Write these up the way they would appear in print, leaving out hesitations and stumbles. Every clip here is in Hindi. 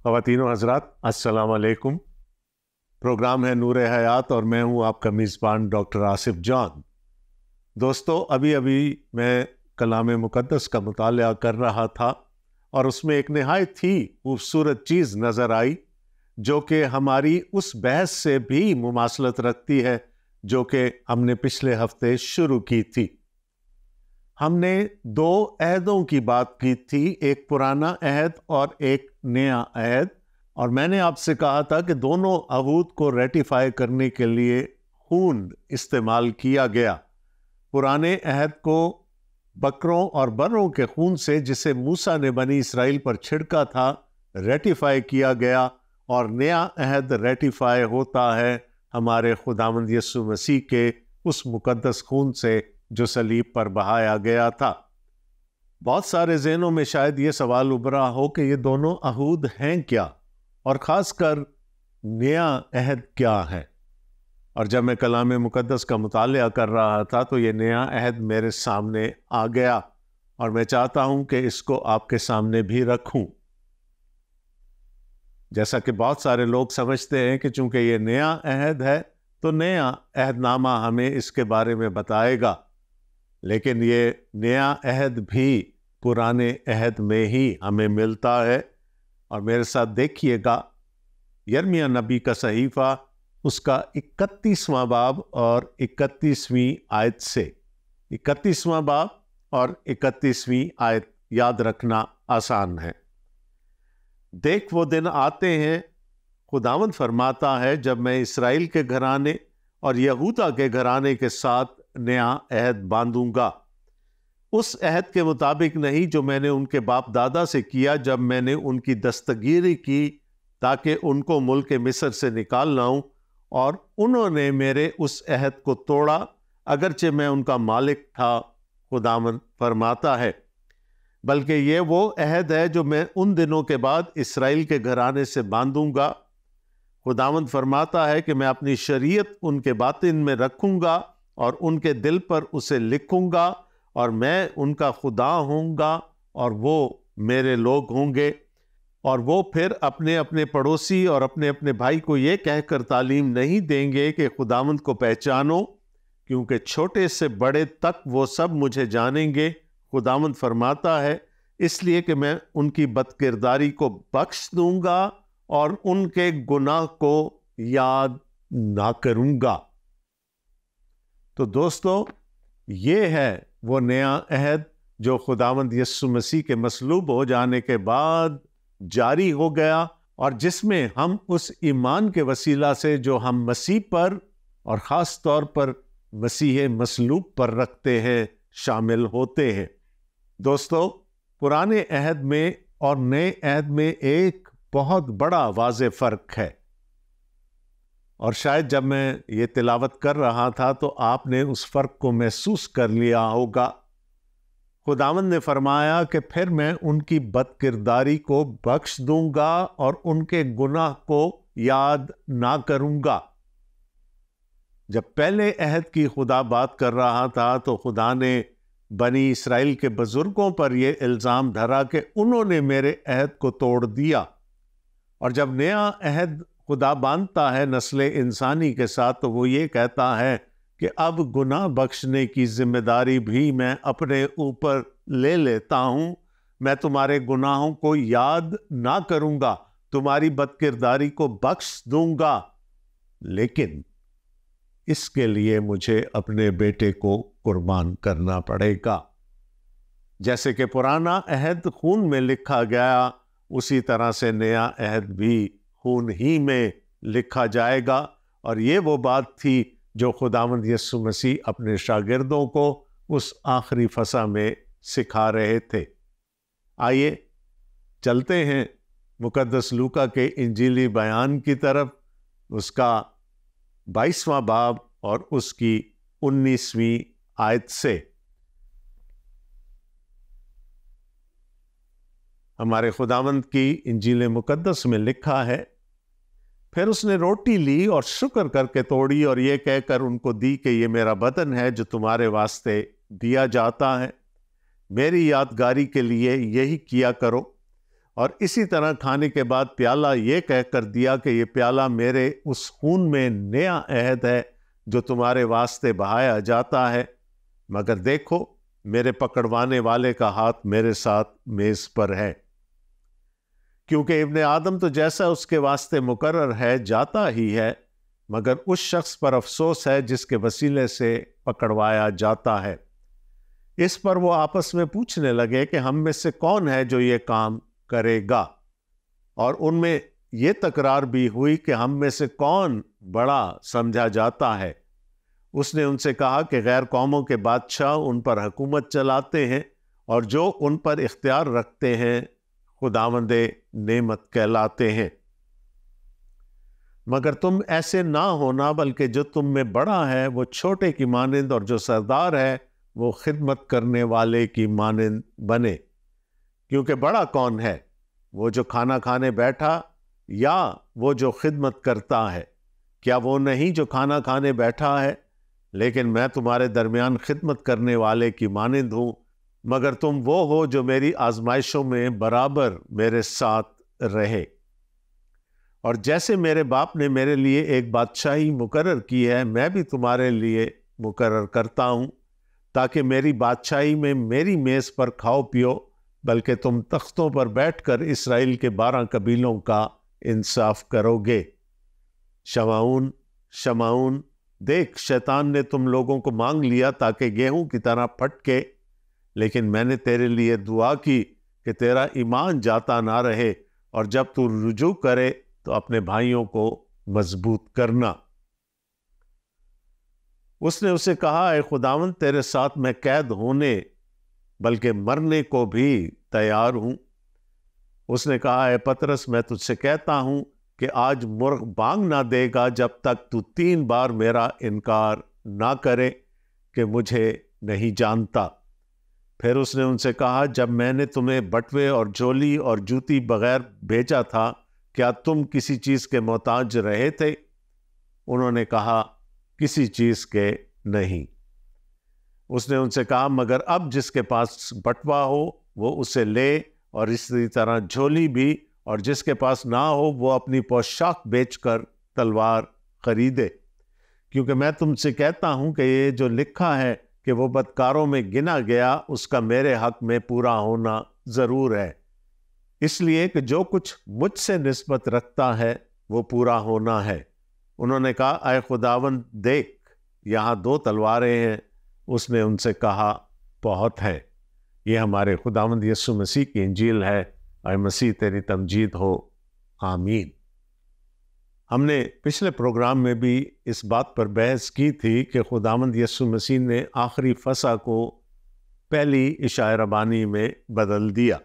ख़वातीन व हज़रात, अस्सलाम वालेकुम। प्रोग्राम है नूर हयात और मैं हूं आपका मेज़बान डॉक्टर आसिफ जॉन। दोस्तों, अभी अभी मैं कलाम मुक़द्दस का मुताला कर रहा था और उसमें एक नहायत ही खूबसूरत चीज़ नज़र आई जो कि हमारी उस बहस से भी मुमासलत रखती है जो कि हमने पिछले हफ्ते शुरू की थी। हमने दो अहदों की बात की थी, एक पुराना अहद और एक नया अहद, और मैंने आपसे कहा था कि दोनों अहूद को रेटिफाई करने के लिए खून इस्तेमाल किया गया। पुराने अहद को बकरों और बर्रों के खून से, जिसे मूसा ने बनी इसराइल पर छिड़का था, रेटिफाई किया गया, और नया अहद रेटिफाई होता है हमारे खुदावंद यीशु मसीह के उस मुकद्दस खून से जो सलीब पर बहाया गया था। बहुत सारे ज़हनों में शायद ये सवाल उभरा हो कि ये दोनों अहूद हैं क्या, और ख़ासकर नया अहद क्या है। और जब मैं कलाम मुक़द्दस का मुताला कर रहा था तो ये नया अहद मेरे सामने आ गया और मैं चाहता हूं कि इसको आपके सामने भी रखूं। जैसा कि बहुत सारे लोग समझते हैं कि चूंकि ये नया अहद है तो नया अहदनामा हमें इसके बारे में बताएगा, लेकिन ये नया अहद भी पुराने अहद में ही हमें मिलता है। और मेरे साथ देखिएगा यिर्मयाह नबी का सहीफ़ा, उसका 31वां बाब और 31वीं आयत से। 31वां बाब और 31वीं आयत याद रखना आसान है। देख, वो दिन आते हैं, खुदावंद फरमाता है, जब मैं इसराइल के घराने और यहूदा के घराने के साथ नया अहद बांधूंगा, उस अहद के मुताबिक नहीं जो मैंने उनके बाप दादा से किया जब मैंने उनकी दस्तगीरी की ताकि उनको मुल्क मिस्र से निकाल लाऊं, और उन्होंने मेरे उस अहद को तोड़ा अगरचे मैं उनका मालिक था, खुदावंद फरमाता है। बल्कि ये वो अहद है जो मैं उन दिनों के बाद इसराइल के घराने से बांधूंगा। खुदावंद फरमाता है कि मैं अपनी शरीयत उनके बातिन में रखूंगा और उनके दिल पर उसे लिखूंगा, और मैं उनका खुदा होऊंगा और वो मेरे लोग होंगे। और वो फिर अपने अपने पड़ोसी और अपने अपने भाई को ये कहकर तालीम नहीं देंगे कि खुदावंद को पहचानो, क्योंकि छोटे से बड़े तक वो सब मुझे जानेंगे, खुदावंद फरमाता है, इसलिए कि मैं उनकी बदकिरदारी को बख्श दूंगा और उनके गुनाह को याद ना करूंगा। तो दोस्तों, ये है वो नया अहद जो खुदावंद यीशु मसीह के मसलूब हो जाने के बाद जारी हो गया, और जिसमें हम उस ईमान के वसीला से जो हम मसीह पर और ख़ास तौर पर मसीह मसलूब पर रखते हैं शामिल होते हैं। दोस्तों, पुराने अहद में और नए अहद में एक बहुत बड़ा वाज़े फ़र्क है, और शायद जब मैं ये तिलावत कर रहा था तो आपने उस फ़र्क को महसूस कर लिया होगा। खुदावंद ने फरमाया कि फिर मैं उनकी बदकिरदारी को बख्श दूंगा और उनके गुनाह को याद ना करूंगा। जब पहले अहद की खुदा बात कर रहा था तो खुदा ने बनी इसराइल के बुजुर्गों पर यह इल्ज़ाम धरा कि उन्होंने मेरे अहद को तोड़ दिया। और जब नया अहद खुदा बांधता है नस्ल इंसानी के साथ तो वो ये कहता है कि अब गुनाह बख्शने की जिम्मेदारी भी मैं अपने ऊपर ले लेता हूं। मैं तुम्हारे गुनाहों को याद ना करूंगा, तुम्हारी बदकिरदारी को बख्श दूंगा, लेकिन इसके लिए मुझे अपने बेटे को कुर्बान करना पड़ेगा। जैसे कि पुराना अहद खून में लिखा गया, उसी तरह से नया अहद भी खून ही में लिखा जाएगा। और ये वो बात थी जो खुदावंद यीशु मसीह अपने शागिर्दों को उस आखिरी फसा में सिखा रहे थे। आइए चलते हैं मुकद्दस लूका के इंजीली बयान की तरफ, उसका 22वां बाब और उसकी 19वीं आयत से। हमारे खुदावंद की इंजील मुकद्दस में लिखा है, फिर उसने रोटी ली और शुक्र करके तोड़ी और यह कहकर उनको दी कि यह मेरा बदन है जो तुम्हारे वास्ते दिया जाता है, मेरी यादगारी के लिए यही किया करो। और इसी तरह खाने के बाद प्याला ये कहकर दिया कि ये प्याला मेरे उस खून में नया अहद है जो तुम्हारे वास्ते बहाया जाता है। मगर देखो, मेरे पकड़वाने वाले का हाथ मेरे साथ मेज पर है, क्योंकि इब्ने आदम तो जैसा उसके वास्ते मुकर्रर है जाता ही है, मगर उस शख्स पर अफसोस है जिसके वसीले से पकड़वाया जाता है। इस पर वो आपस में पूछने लगे कि हम में से कौन है जो ये काम करेगा, और उनमें ये तकरार भी हुई कि हम में से कौन बड़ा समझा जाता है। उसने उनसे कहा कि गैर कौमों के बादशाह उन पर हुकूमत चलाते हैं, और जो उन पर इख्तियार रखते हैं खुदावंदे नेमत कहलाते हैं। मगर तुम ऐसे ना होना, बल्कि जो तुम में बड़ा है वो छोटे की मानिंद, और जो सरदार है वो खिदमत करने वाले की मानिंद बने। क्योंकि बड़ा कौन है, वो जो खाना खाने बैठा या वो जो खिदमत करता है? क्या वो नहीं जो खाना खाने बैठा है? लेकिन मैं तुम्हारे दरमियान खिदमत करने वाले की मानिंद हूं। मगर तुम वो हो जो मेरी आजमाइशों में बराबर मेरे साथ रहे। और जैसे मेरे बाप ने मेरे लिए एक बादशाही मुकर्रर की है, मैं भी तुम्हारे लिए मुकर्रर करता हूं, ताकि मेरी बादशाही में मेरी मेज पर खाओ पियो, बल्कि तुम तख्तों पर बैठकर इसराइल के 12 कबीलों का इंसाफ करोगे। शमाऊन, शमाऊन, देख, शैतान ने तुम लोगों को मांग लिया ताकि गेहूं की तरह फटके, लेकिन मैंने तेरे लिए दुआ की कि तेरा ईमान जाता ना रहे, और जब तू रुजू करे तो अपने भाइयों को मजबूत करना। उसने उसे कहा, ऐ खुदावंद, तेरे साथ मैं कैद होने बल्कि मरने को भी तैयार हूं। उसने कहा, ऐ पतरस, मैं तुझसे कहता हूं कि आज मुर्ग बांग ना देगा जब तक तू 3 बार मेरा इनकार ना करे कि मुझे नहीं जानता। फिर उसने उनसे कहा, जब मैंने तुम्हें बटवे और झोली और जूती बगैर भेजा था, क्या तुम किसी चीज के मोहताज रहे थे? उन्होंने कहा, किसी चीज के नहीं। उसने उनसे कहा, मगर अब जिसके पास बटवा हो वो उसे ले, और इसी तरह झोली भी, और जिसके पास ना हो वो अपनी पोशाक बेचकर तलवार खरीदे। क्योंकि मैं तुमसे कहता हूं कि ये जो लिखा है कि वो बदकारों में गिना गया, उसका मेरे हक में पूरा होना जरूर है। इसलिए कि जो कुछ मुझसे निस्बत रखता है वो पूरा होना है। उन्होंने कहा, ऐ खुदावंद, देख, यहाँ 2 तलवारें हैं। उसने उनसे कहा, बहुत है। ये हमारे खुदावंद यीशु मसीह की इंजील है। ऐ मसीह, तेरी तमजीद हो। आमीन। हमने पिछले प्रोग्राम में भी इस बात पर बहस की थी कि खुदावंद यीशु मसीह ने आखिरी फसा को पहली इशाए रबानी में बदल दिया।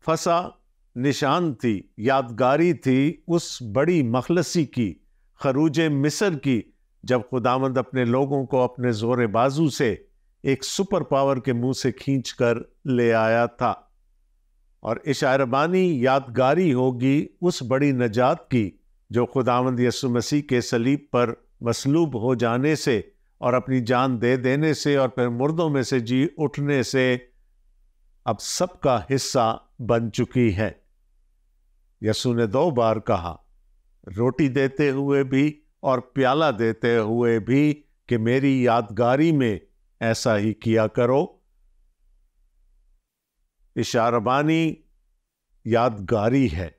फसा निशान थी, यादगारी थी उस बड़ी मखलसी की, खरूजे मिस्र की, जब खुदावंद अपने लोगों को अपने जोरे बाजू से एक सुपर पावर के मुंह से खींचकर ले आया था। और इशारबानी यादगारी होगी उस बड़ी नजात की जो खुदावंद यीशु मसीह के सलीब पर मसलूब हो जाने से और अपनी जान दे देने से और फिर मुर्दों में से जी उठने से अब सबका हिस्सा बन चुकी है। यीशु ने 2 बार कहा, रोटी देते हुए भी और प्याला देते हुए भी, कि मेरी यादगारी में ऐसा ही किया करो। इशारबानी यादगारी है,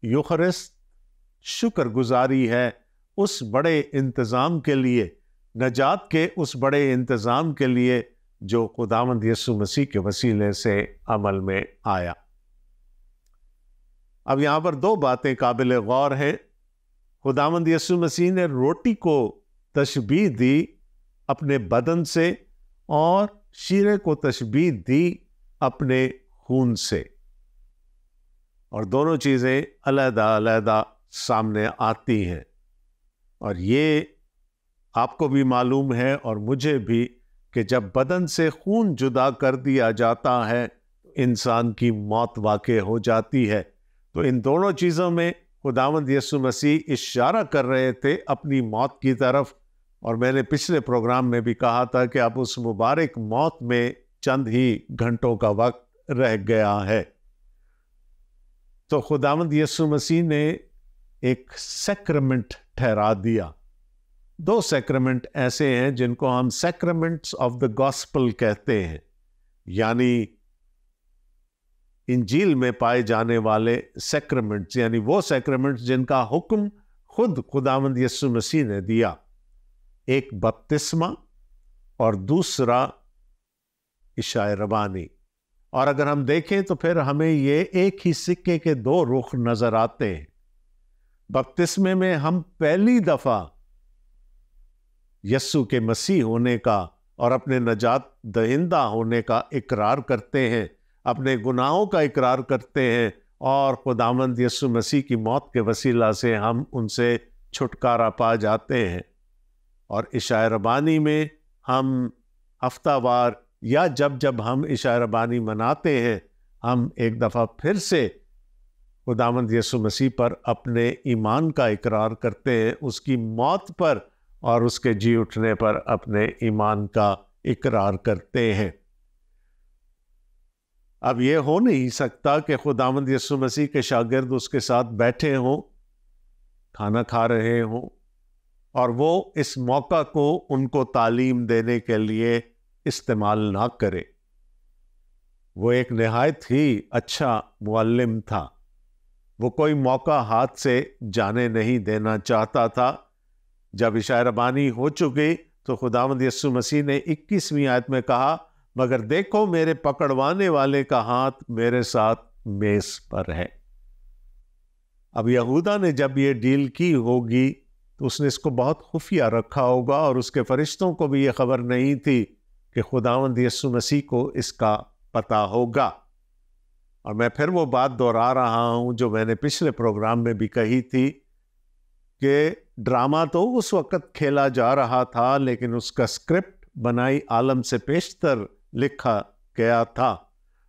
यूखरिस्त शुक्रगुजारी है उस बड़े इंतजाम के लिए, नजात के उस बड़े इंतजाम के लिए जो खुदावंद यीशु मसीह के वसीले से अमल में आया। अब यहां पर 2 बातें काबिल गौर हैं। खुदावंद यीशु मसीह ने रोटी को तशबीह दी अपने बदन से, और शीरे को तशबीह दी अपने खून से, और दोनों चीजें अलग-अलग सामने आती हैं। और ये आपको भी मालूम है और मुझे भी कि जब बदन से खून जुदा कर दिया जाता है इंसान की मौत वाक़ई हो जाती है। तो इन दोनों चीज़ों में खुदावंद यीशु मसीह इशारा कर रहे थे अपनी मौत की तरफ। और मैंने पिछले प्रोग्राम में भी कहा था कि अब उस मुबारक मौत में चंद ही घंटों का वक्त रह गया है। तो खुदावंद यीशु मसीह ने एक सैक्रमेंट ठहरा दिया। 2 सैक्रमेंट ऐसे हैं जिनको हम सैक्रमेंट्स ऑफ द गॉस्पल कहते हैं, यानी इंजील में पाए जाने वाले सैक्रमेंट्स, यानी वो सैक्रमेंट्स जिनका हुक्म खुद खुदावंद यीशु मसीह ने दिया। एक बपतिस्मा और दूसरा इशाए रबानी। और अगर हम देखें तो फिर हमें ये एक ही सिक्के के 2 रुख नजर आते हैं। बपतिस्मे में हम पहली दफा यस्सु के मसीह होने का और अपने नजात दहिंदा होने का इकरार करते हैं, अपने गुनाहों का इकरार करते हैं, और खुदावंद यस्सु मसीह की मौत के वसीला से हम उनसे छुटकारा पा जाते हैं। और इशाए रबानी में हम हफ्तावार या जब जब हम इशाए रबानी मनाते हैं, हम एक दफ़ा फिर से खुदावंद यीशु मसीह पर अपने ईमान का इकरार करते हैं, उसकी मौत पर और उसके जी उठने पर अपने ईमान का इकरार करते हैं। अब यह हो नहीं सकता कि खुदावंद यीशु मसीह के शागिर्द उसके साथ बैठे हों, खाना खा रहे हों, और वो इस मौका को उनको तालीम देने के लिए इस्तेमाल ना करे। वो एक निहायत ही अच्छा मुअल्लिम था। वो कोई मौका हाथ से जाने नहीं देना चाहता था। जब इशाए रबानी हो चुकी तो खुदावंद यीशु मसीह ने 21वीं आयत में कहा, मगर देखो मेरे पकड़वाने वाले का हाथ मेरे साथ मेज पर है। अब यहूदा ने जब ये डील की होगी तो उसने इसको बहुत खुफिया रखा होगा, और उसके फरिश्तों को भी ये खबर नहीं थी कि खुदावंद यीशु मसीह को इसका पता होगा। और मैं फिर वो बात दोहरा रहा हूं जो मैंने पिछले प्रोग्राम में भी कही थी कि ड्रामा तो उस वक्त खेला जा रहा था, लेकिन उसका स्क्रिप्ट बनाई आलम से पेशतर लिखा गया था,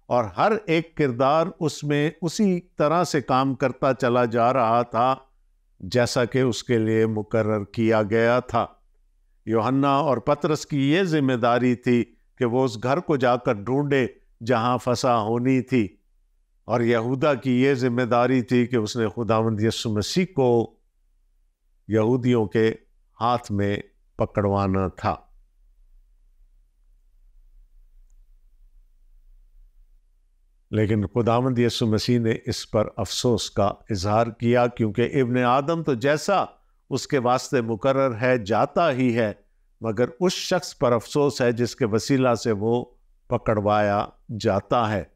और हर एक किरदार उसमें उसी तरह से काम करता चला जा रहा था जैसा कि उसके लिए मुकर्रर किया गया था। यूहन्ना और पतरस की ये जिम्मेदारी थी कि वो उस घर को जाकर ढूंढे जहां फंसा होनी थी, और यहूदा की ये जिम्मेदारी थी कि उसने खुदावंद यीशु मसीह को यहूदियों के हाथ में पकड़वाना था। लेकिन खुदावंद यीशु मसीह ने इस पर अफसोस का इजहार किया, क्योंकि इब्ने आदम तो जैसा उसके वास्ते मुकर्रर है जाता ही है, मगर उस शख्स पर अफसोस है जिसके वसीला से वो पकड़वाया जाता है।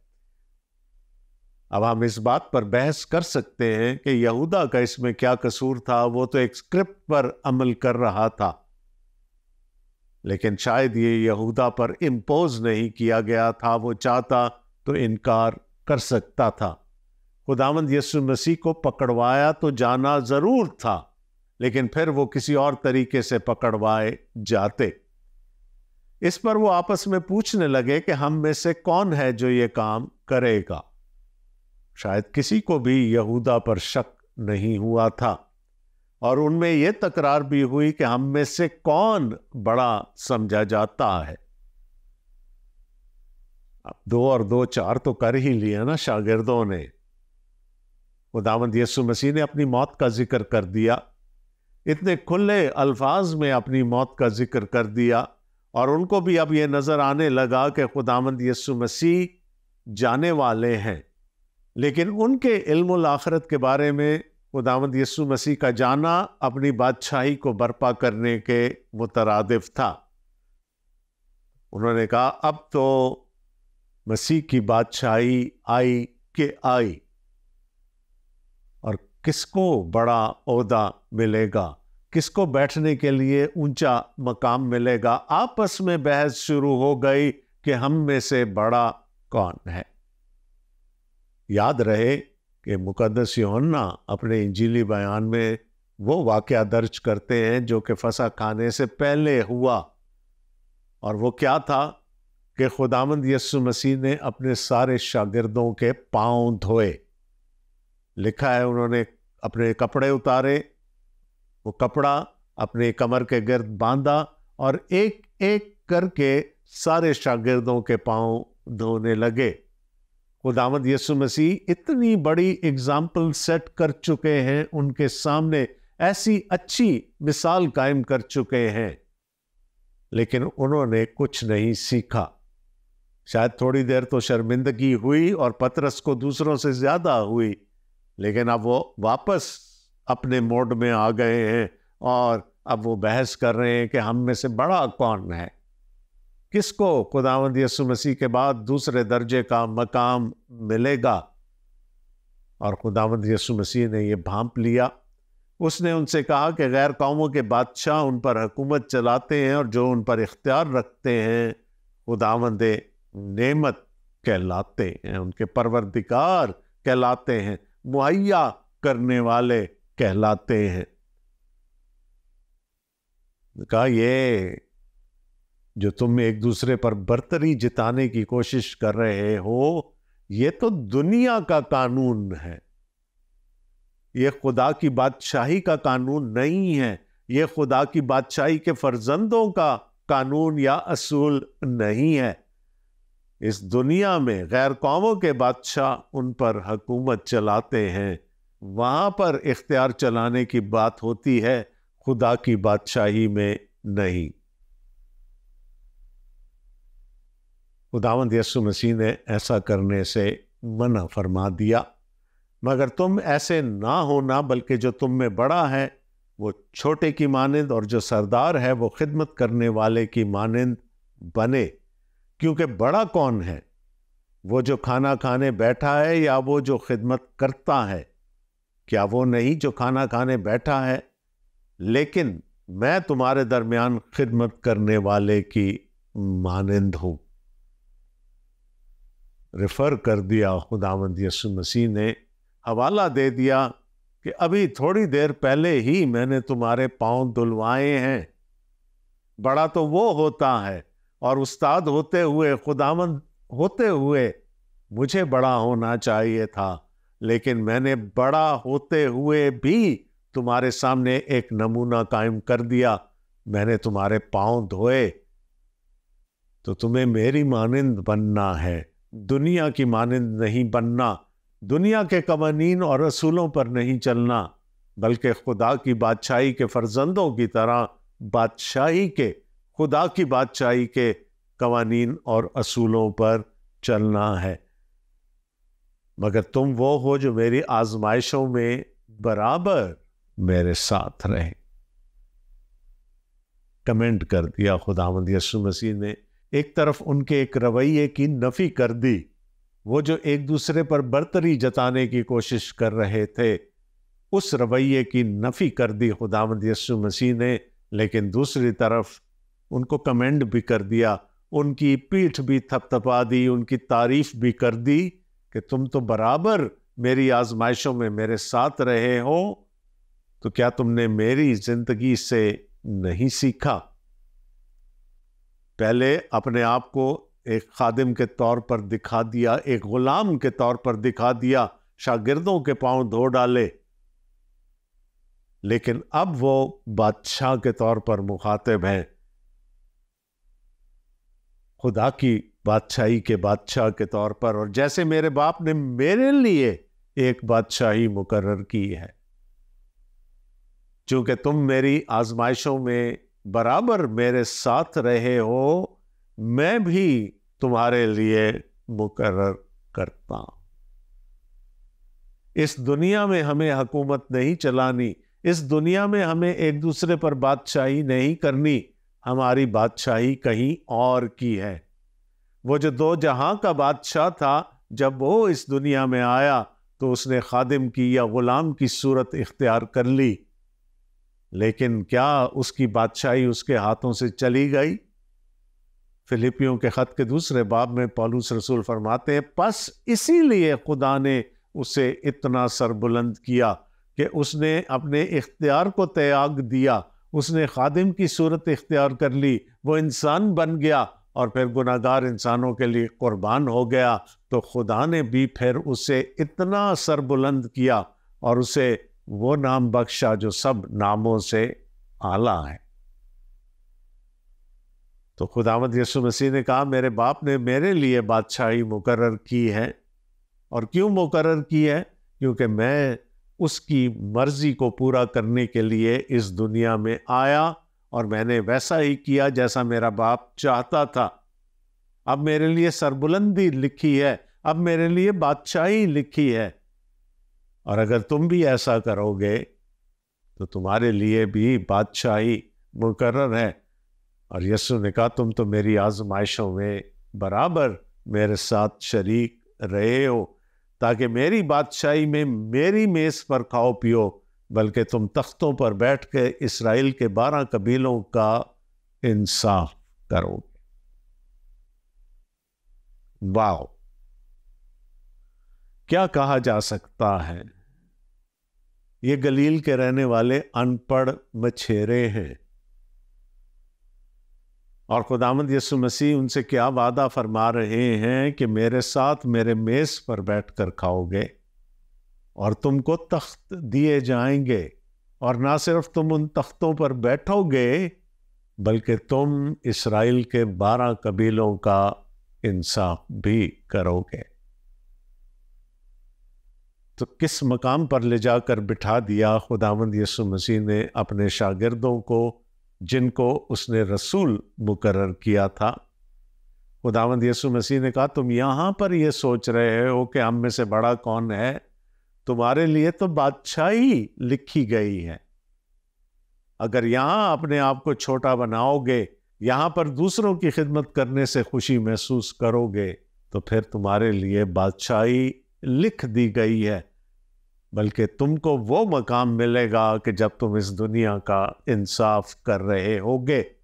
अब हम इस बात पर बहस कर सकते हैं कि यहूदा का इसमें क्या कसूर था। वो तो एक स्क्रिप्ट पर अमल कर रहा था, लेकिन शायद ये यहूदा पर इम्पोज नहीं किया गया था। वो चाहता तो इनकार कर सकता था। खुदावंद यीशु मसीह को पकड़वाया तो जाना जरूर था, लेकिन फिर वो किसी और तरीके से पकड़वाए जाते। इस पर वो आपस में पूछने लगे कि हम में से कौन है जो ये काम करेगा। शायद किसी को भी यहूदा पर शक नहीं हुआ था, और उनमें यह तकरार भी हुई कि हम में से कौन बड़ा समझा जाता है। अब 2 और 2 4 तो कर ही लिया ना शागिर्दों ने। खुदावंद यीशु मसीह ने अपनी मौत का जिक्र कर दिया, इतने खुले अल्फाज में अपनी मौत का जिक्र कर दिया, और उनको भी अब यह नजर आने लगा कि खुदावंद यीशु मसीह जाने वाले हैं। लेकिन उनके इल्मुल आखिरत के बारे में खुदावंद यीशु मसीह का जाना अपनी बादशाही को बर्पा करने के मुतरादिफ था। उन्होंने कहा अब तो मसीह की बादशाही आई के आई, और किसको बड़ा ओहदा मिलेगा, किसको बैठने के लिए ऊंचा मकाम मिलेगा। आपस में बहस शुरू हो गई कि हम में से बड़ा कौन है। याद रहे कि मुकद्दस यूहन्ना अपने इंजीली बयान में वो वाकया दर्ज करते हैं जो कि फसह खाने से पहले हुआ, और वो क्या था कि खुदावंद यीशु मसीह ने अपने सारे शागिर्दों के पांव धोए। लिखा है उन्होंने अपने कपड़े उतारे, वो कपड़ा अपने कमर के गिर्द बांधा, और एक एक करके सारे शागिर्दों के पांव धोने लगे। खुदावंद यीशु मसीह इतनी बड़ी एग्जाम्पल सेट कर चुके हैं, उनके सामने ऐसी अच्छी मिसाल कायम कर चुके हैं, लेकिन उन्होंने कुछ नहीं सीखा। शायद थोड़ी देर तो शर्मिंदगी हुई और पतरस को दूसरों से ज्यादा हुई, लेकिन अब वो वापस अपने मोड में आ गए हैं और अब वो बहस कर रहे हैं कि हम में से बड़ा कौन है, किसको खुदावंद यीशु मसीह के बाद दूसरे दर्जे का मकाम मिलेगा। और खुदावंद यीशु मसीह ने ये भांप लिया। उसने उनसे कहा कि गैर कौमों के बादशाह उन पर हुकूमत चलाते हैं और जो उन पर इख्तियार रखते हैं खुदावंद नेमत कहलाते हैं, उनके परवरदिगार कहलाते हैं, मुहैया करने वाले कहलाते हैं। कहा ये जो तुम एक दूसरे पर बर्तरी जिताने की कोशिश कर रहे हो, ये तो दुनिया का कानून है, ये खुदा की बादशाही का कानून नहीं है, ये खुदा की बादशाही के फर्जंदों का कानून या असूल नहीं है। इस दुनिया में गैर कौमों के बादशाह उन पर हुकूमत चलाते हैं, वहां पर इख्तियार चलाने की बात होती है, खुदा की बादशाही में नहीं। खुदावंद यीशु मसीह ने ऐसा करने से मना फरमा दिया। मगर तुम ऐसे ना होना, बल्कि जो तुम में बड़ा है वो छोटे की मानिंद और जो सरदार है वो खिदमत करने वाले की मानिंद बने। क्योंकि बड़ा कौन है, वो जो खाना खाने बैठा है या वो जो खिदमत करता है? क्या वो नहीं जो खाना खाने बैठा है? लेकिन मैं तुम्हारे दरमियान खिदमत करने वाले की मानिंद हूं। रेफर कर दिया खुदावंद यीशु मसीह ने, हवाला दे दिया कि अभी थोड़ी देर पहले ही मैंने तुम्हारे पांव धुलवाए हैं। बड़ा तो वो होता है और उस्ताद होते हुए, खुदावंद होते हुए मुझे बड़ा होना चाहिए था, लेकिन मैंने बड़ा होते हुए भी तुम्हारे सामने एक नमूना कायम कर दिया। मैंने तुम्हारे पांव धोए। तो तुम्हें मेरी मानिंद बनना है, दुनिया की मानिंद नहीं बनना। दुनिया के कवानीन और असूलों पर नहीं चलना, बल्कि खुदा की बादशाही के फर्जंदों की तरह बादशाही के, खुदा की बादशाही के कवानीन और असूलों पर चलना है। मगर तुम वो हो जो मेरी आजमाइशों में बराबर मेरे साथ रहे। कमेंट कर दिया खुदावंद यीशु मसीह ने। एक तरफ उनके एक रवैये की नफी कर दी, वो जो एक दूसरे पर बर्तरी जताने की कोशिश कर रहे थे, उस रवैये की नफी कर दी खुदावंद यीशु मसीह ने। लेकिन दूसरी तरफ उनको कमेंट भी कर दिया, उनकी पीठ भी थपथपा दी, उनकी तारीफ भी कर दी कि तुम तो बराबर मेरी आजमाइशों में मेरे साथ रहे हो, तो क्या तुमने मेरी जिंदगी से नहीं सीखा? पहले अपने आप को एक खादिम के तौर पर दिखा दिया, एक गुलाम के तौर पर दिखा दिया, शागिर्दों के पांव धो डाले, लेकिन अब वो बादशाह के तौर पर मुखातिब हैं, खुदा की बादशाही के बादशाह के तौर पर। और जैसे मेरे बाप ने मेरे लिए एक बादशाही मुकर्रर की है, चूंकि तुम मेरी आजमाइशों में बराबर मेरे साथ रहे हो, मैं भी तुम्हारे लिए मुकर्रर करता हूं। इस दुनिया में हमें हुकूमत नहीं चलानी, इस दुनिया में हमें एक दूसरे पर बादशाही नहीं करनी, हमारी बादशाही कहीं और की है। वो जो दो जहां का बादशाह था, जब वो इस दुनिया में आया तो उसने खादिम की या गुलाम की सूरत इख्तियार कर ली, लेकिन क्या उसकी बादशाही उसके हाथों से चली गई? फिलिपियों के खत के दूसरे बाब में पौलुस रसूल फरमाते हैं, बस इसीलिए खुदा ने उसे इतना सरबुलंद किया कि उसने अपने इख्तियार को त्याग दिया, उसने खादिम की सूरत इख्तियार कर ली, वो इंसान बन गया और फिर गुनाहगार इंसानों के लिए कुर्बान हो गया। तो खुदा ने भी फिर उसे इतना सरबुलंद किया और उसे वो नाम बख्शा जो सब नामों से आला है। तो खुदावंद यीशु मसीह ने कहा, मेरे बाप ने मेरे लिए बादशाही मुकर्रर की है, और क्यों मुकर्रर की है? क्योंकि मैं उसकी मर्जी को पूरा करने के लिए इस दुनिया में आया और मैंने वैसा ही किया जैसा मेरा बाप चाहता था। अब मेरे लिए सरबुलंदी लिखी है, अब मेरे लिए बादशाही लिखी है, और अगर तुम भी ऐसा करोगे तो तुम्हारे लिए भी बादशाही मुकर्रर है। और यीशु ने कहा, तुम तो मेरी आजमाइशों में बराबर मेरे साथ शरीक रहे हो, ताकि मेरी बादशाही में मेरी मेज पर खाओ पियो, बल्कि तुम तख्तों पर बैठ के इस्राएल के 12 कबीलों का इंसाफ करोगे। वाह, क्या कहा जा सकता है। ये गलील के रहने वाले अनपढ़ मछेरे हैं, और खुदावंद यीशु मसीह उनसे क्या वादा फरमा रहे हैं कि मेरे साथ मेरे मेज पर बैठकर खाओगे और तुमको तख्त दिए जाएंगे, और ना सिर्फ तुम उन तख्तों पर बैठोगे बल्कि तुम इस्राएल के 12 कबीलों का इंसाफ भी करोगे। तो किस मकाम पर ले जाकर बिठा दिया खुदावंद यीशु मसीह ने अपने शागिर्दों को, जिनको उसने रसूल मुकर्रर किया था। खुदावंद यीशु मसीह ने कहा, तुम यहां पर यह सोच रहे हो कि हम में से बड़ा कौन है, तुम्हारे लिए तो बादशाही लिखी गई है। अगर यहां अपने आप को छोटा बनाओगे, यहां पर दूसरों की खिदमत करने से खुशी महसूस करोगे, तो फिर तुम्हारे लिए बादशाही लिख दी गई है। बल्कि तुमको वो मकाम मिलेगा कि जब तुम इस दुनिया का इंसाफ कर रहे होगे।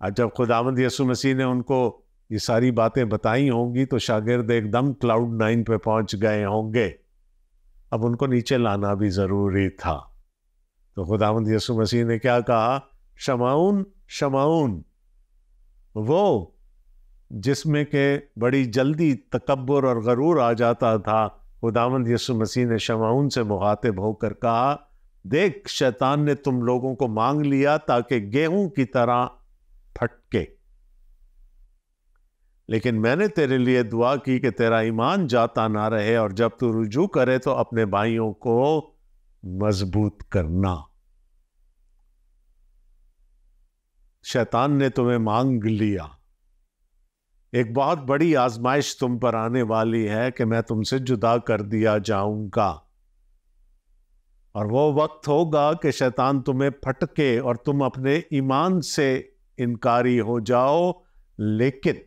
आज जब खुदावंद यीशु मसीह ने उनको ये सारी बातें बताई होंगी तो शागिर्द एकदम क्लाउड 9 पे पहुंच गए होंगे। अब उनको नीचे लाना भी जरूरी था। तो खुदावंद यीशु मसीह ने क्या कहा? शमाउन शमाउन, वो जिसमें के बड़ी जल्दी तकब्बुर और गरूर आ जाता था, खुदावंद यीशु मसीह ने शमाउन से मुखातिब होकर कहा, देख शैतान ने तुम लोगों को मांग लिया ताकि गेहूं की तरह फटके, लेकिन मैंने तेरे लिए दुआ की कि तेरा ईमान जाता ना रहे, और जब तू रुजू करे तो अपने भाइयों को मजबूत करना। शैतान ने तुम्हें मांग लिया। एक बहुत बड़ी आजमाइश तुम पर आने वाली है कि मैं तुमसे जुदा कर दिया जाऊंगा, और वो वक्त होगा कि शैतान तुम्हें फटके और तुम अपने ईमान से इनकारी हो जाओ, लेकिन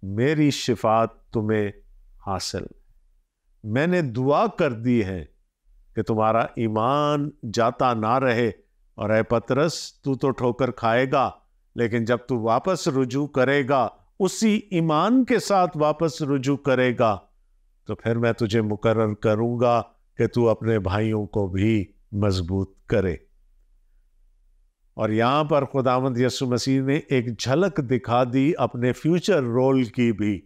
मेरी शिफात तुम्हें हासिल। मैंने दुआ कर दी है कि तुम्हारा ईमान जाता ना रहे, और ऐ पतरस, तू तो ठोकर खाएगा, लेकिन जब तू वापस रुजू करेगा, उसी ईमान के साथ वापस रुजू करेगा, तो फिर मैं तुझे मुकर्रर करूंगा कि तू अपने भाइयों को भी मजबूत करे। और यहां पर खुदावंद यीशु मसीह ने एक झलक दिखा दी अपने फ्यूचर रोल की भी,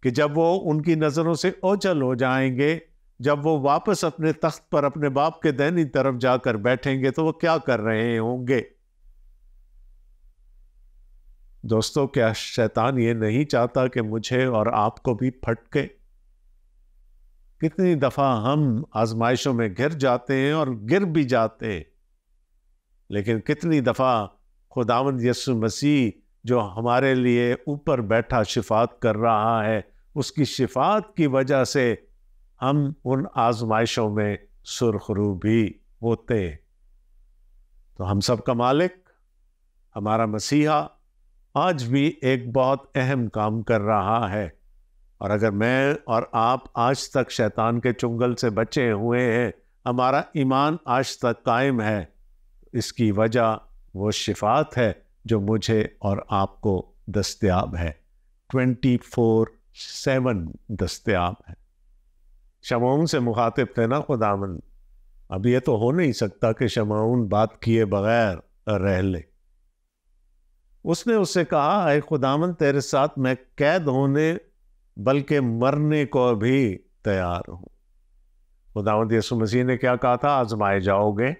कि जब वो उनकी नजरों से ओझल हो जाएंगे, जब वो वापस अपने तख्त पर अपने बाप के दाहिनी तरफ जाकर बैठेंगे, तो वो क्या कर रहे होंगे। दोस्तों, क्या शैतान ये नहीं चाहता कि मुझे और आपको भी फटके? कितनी दफा हम आजमाइशों में गिर जाते हैं और गिर भी जाते हैं, लेकिन कितनी दफा खुदावंद यीशु मसीह जो हमारे लिए ऊपर बैठा शिफात कर रहा है, उसकी शिफात की वजह से हम उन आजमाइशों में सुरखरू भी होते हैं। तो हम सब का मालिक, हमारा मसीहा, आज भी एक बहुत अहम काम कर रहा है। और अगर मैं और आप आज तक शैतान के चुंगल से बचे हुए हैं, हमारा ईमान आज तक कायम है, इसकी वजह वो शिफात है जो मुझे और आपको दस्तयाब है, 24/7 दस्तयाब है। शमऊन से मुखातिब थे ना खुदावंद। अब ये तो हो नहीं सकता कि शमऊन बात किए बगैर रह ले। उसने उससे कहा, ऐ खुदावंद, तेरे साथ मैं कैद होने बल्कि मरने को भी तैयार हूं। खुदावंद यीशु मसीह ने क्या कहा था? आजमाए जाओगे,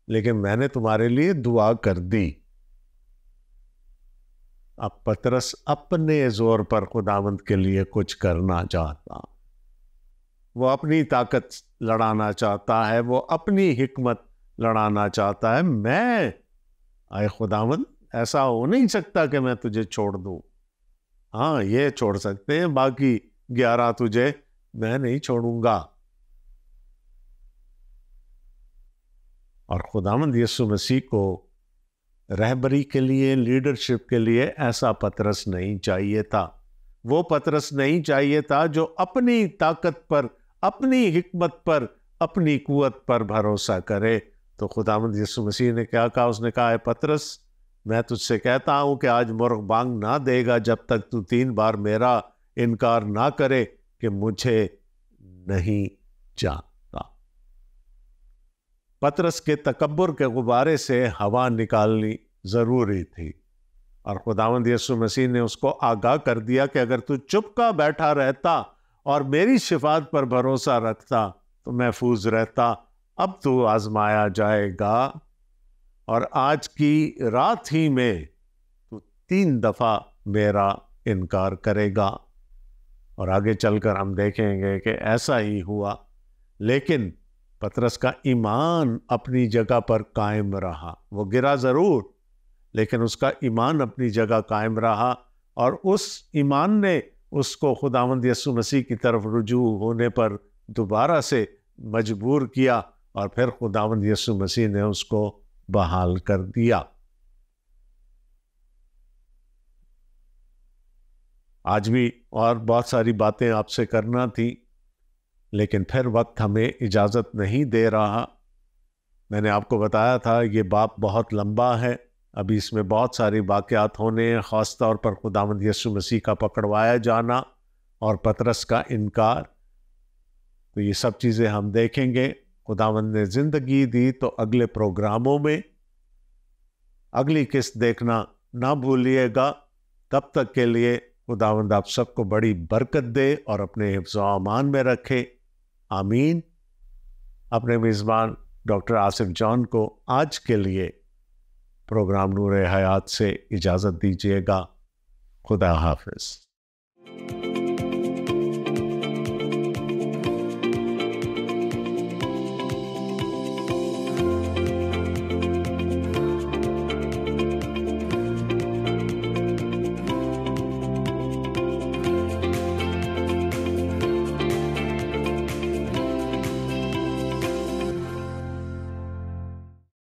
लेकिन मैंने तुम्हारे लिए दुआ कर दी। अब पतरस अपने जोर पर खुदावंद के लिए कुछ करना चाहता, वो अपनी ताकत लड़ाना चाहता है, वो अपनी हिकमत लड़ाना चाहता है। मैं, आए खुदावंद, ऐसा हो नहीं सकता कि मैं तुझे छोड़ दूं। हाँ, ये छोड़ सकते हैं, बाकी 11 तुझे मैं नहीं छोड़ूंगा। और खुदावंद यीशु मसीह को रहबरी के लिए, लीडरशिप के लिए ऐसा पतरस नहीं चाहिए था। वो पतरस नहीं चाहिए था जो अपनी ताकत पर, अपनी हिकमत पर, अपनी कुवत पर भरोसा करे। तो खुदावंद यीशु मसीह ने क्या कहा? उसने कहा, है पतरस, मैं तुझसे कहता हूं कि आज मुर्ग बांग ना देगा जब तक तू 3 बार मेरा इनकार ना करे कि मुझे नहीं जानता। पतरस के तकब्बुर के गुब्बारे से हवा निकालनी जरूरी थी, और खुदावंद यीशु मसीह ने उसको आगाह कर दिया कि अगर तू चुपका बैठा रहता और मेरी शिफात पर भरोसा रखता तो महफूज रहता। अब तू आजमाया जाएगा, और आज की रात ही में तू 3 दफा मेरा इनकार करेगा। और आगे चलकर हम देखेंगे कि ऐसा ही हुआ। लेकिन पतरस का ईमान अपनी जगह पर कायम रहा। वो गिरा जरूर, लेकिन उसका ईमान अपनी जगह कायम रहा, और उस ईमान ने उसको खुदावंद यीशु मसीह की तरफ रुजू होने पर दोबारा से मजबूर किया, और फिर खुदावंद यीशु मसीह ने उसको बहाल कर दिया। आज भी और बहुत सारी बातें आपसे करना थी, लेकिन फिर वक्त हमें इजाज़त नहीं दे रहा। मैंने आपको बताया था ये बाप बहुत लंबा है, अभी इसमें बहुत सारी वाक़यात होने हैं, ख़ास तौर पर खुदावंद यीशु मसीह का पकड़वाया जाना और पतरस का इनकार। तो ये सब चीज़ें हम देखेंगे। खुदावंद ने ज़िंदगी दी तो अगले प्रोग्रामों में अगली किस्त देखना ना भूलिएगा। तब तक के लिए खुदावंद आप सबको बड़ी बरकत दे और अपने हिफ्ज़ व अमान में रखे। आमीन। अपने मेज़बान डॉक्टर आसिफ जॉन को आज के लिए प्रोग्राम नूर हयात से इजाज़त दीजिएगा। खुदा हाफिज़।